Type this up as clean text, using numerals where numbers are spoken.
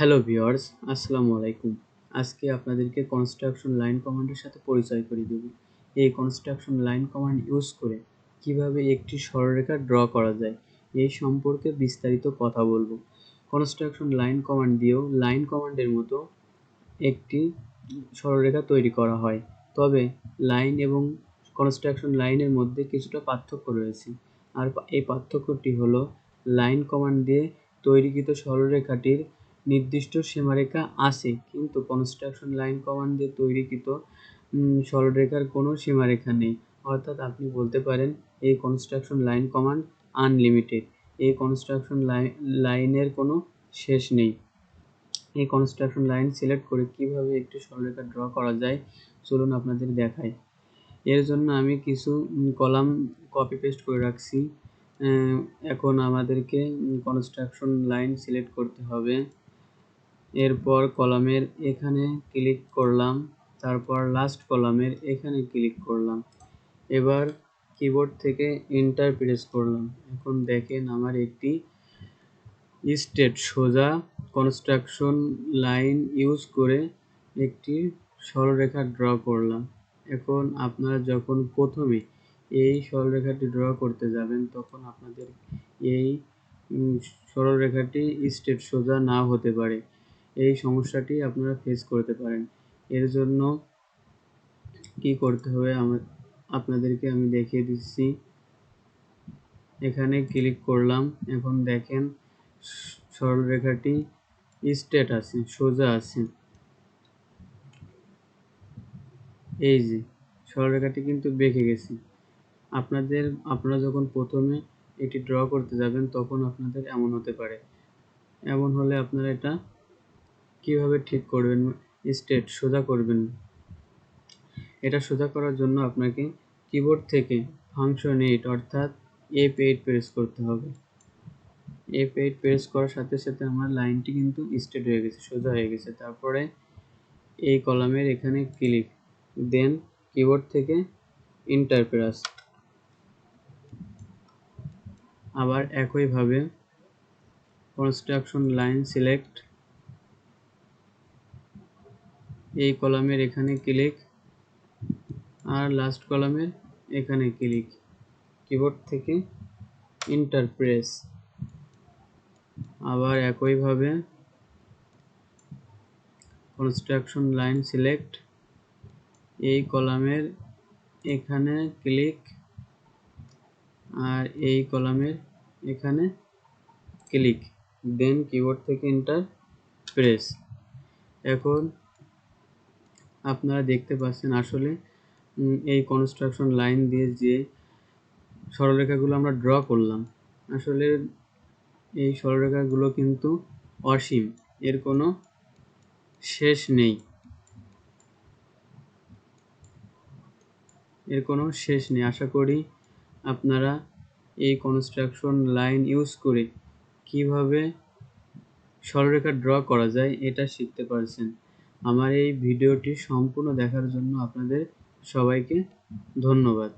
Hello viewers, আসসালামু আলাইকুম। আজকে আপনাদেরকে কনস্ট্রাকশন লাইন কমান্ডের সাথে পরিচয় করিয়ে দেব। এই কনস্ট্রাকশন লাইন কমান্ড ইউজ করে কিভাবে একটি সরলরেখা ড্র করা যায় এই সম্পর্কে বিস্তারিত কথা বলবো। কনস্ট্রাকশন লাইন কমান্ড দিয়েও লাইন কমান্ডের মতো একটি সরলরেখা তৈরি করা হয়, তবে লাইন এবং কনস্ট্রাকশন লাইনের মধ্যে কিছুটা পার্থক্য রয়েছে। আর এই পার্থক্যটি হলো, লাইন কমান্ড দিয়ে তৈরিকৃত সরলরেখাটির নির্দিষ্ট সীমারেখা আছে, কিন্তু কনস্ট্রাকশন লাইন কমান্ড দিয়ে তৈরিকৃত সরলরেখার কোনো সীমারেখা নেই। অর্থাৎ আপনি বলতে পারেন এই কনস্ট্রাকশন লাইন কমান্ড আনলিমিটেড। এই কনস্ট্রাকশন লাইনের কোনো শেষ নেই। এই কনস্ট্রাকশন লাইন সিলেক্ট করে কিভাবে একটি সরলরেখা ড্র করা যায় চলুন আপনাদের দেখাই। এর জন্য আমি কিছু কলাম কপি পেস্ট করে রাখছি। এখন আমাদেরকে কনস্ট্রাকশন লাইন সিলেক্ট করতে হবে। এরপর কলামের এখানে ক্লিক করলাম, তারপর লাস্ট কলামের এখানে ক্লিক করলাম। এবার কিবোর্ড থেকে এন্টার প্রেস করলাম। এখন দেখেন আমার একটি স্ট্রেট সোজা কনস্ট্রাকশন লাইন ইউজ করে একটি সরলরেখা ড্র করলাম। এখন আপনারা যখন প্রথমে এই সরলরেখাটি ড্র করতে যাবেন তখন আপনাদের এই সরলরেখাটি স্ট্রেট সোজা না হতে পারে। এই সমস্যাটি আপনারা ফেস করতে পারেন। এর জন্য কি করতে হবে আপনাদেরকে আমি দেখিয়ে দিচ্ছি। এখানে ক্লিক করলাম। এখন দেখেন সরলরেখাটি স্ট্রেট আছে, সোজা আছে। এই যে সরলরেখাটি কিন্তু বেঁকে গেছে। আপনারা যখন প্রথমে এটি ড্র করতে যাবেন তখন আপনাদের এমন হতে পারে। এমন হলে আপনারা এটা কিভাবে ঠিক করবেন, স্ট্রেট সোজা করবেন? এটা সোজা করার জন্য আপনাকে কিবোর্ড থেকে ফাংশন 8 অর্থাৎ F8 প্রেস করতে হবে। F8 প্রেস করার সাথে সাথে আমার লাইনটি কিন্তু স্ট্রেট হয়ে গেছে, সোজা হয়ে গেছে। তারপরে এই কলামের এখানে ক্লিক, দেন কিবোর্ড থেকে এন্টার প্রেস। আবার একইভাবে কনস্ট্রাকশন লাইন সিলেক্ট, এই কলামের এখানে ক্লিক আর লাস্ট কলামের এখানে ক্লিক, কিবোর্ড থেকে এন্টার প্রেস। আবার একইভাবে কনস্ট্রাকশন লাইন সিলেক্ট, এই কলামের এখানে ক্লিক আর এই কলামের এখানে ক্লিক, দেন কিবোর্ড থেকে এন্টার প্রেস। এখন আপনারা দেখতে পাচ্ছেন আসলে এই কনস্ট্রাকশন লাইন দিয়ে যে সরলরেখাগুলো আমরা ড্র করলাম, আসলে এই সরলরেখাগুলো কিন্তু অসীম, এর কোনো শেষ নেই। আশা করি আপনারা এই কনস্ট্রাকশন লাইন ইউজ করে কিভাবে সরলরেখা ড্র করা যায় এটা শিখতে পারছেন। আমার এই ভিডিওটি সম্পূর্ণ দেখার জন্য আপনাদের সবাইকে ধন্যবাদ।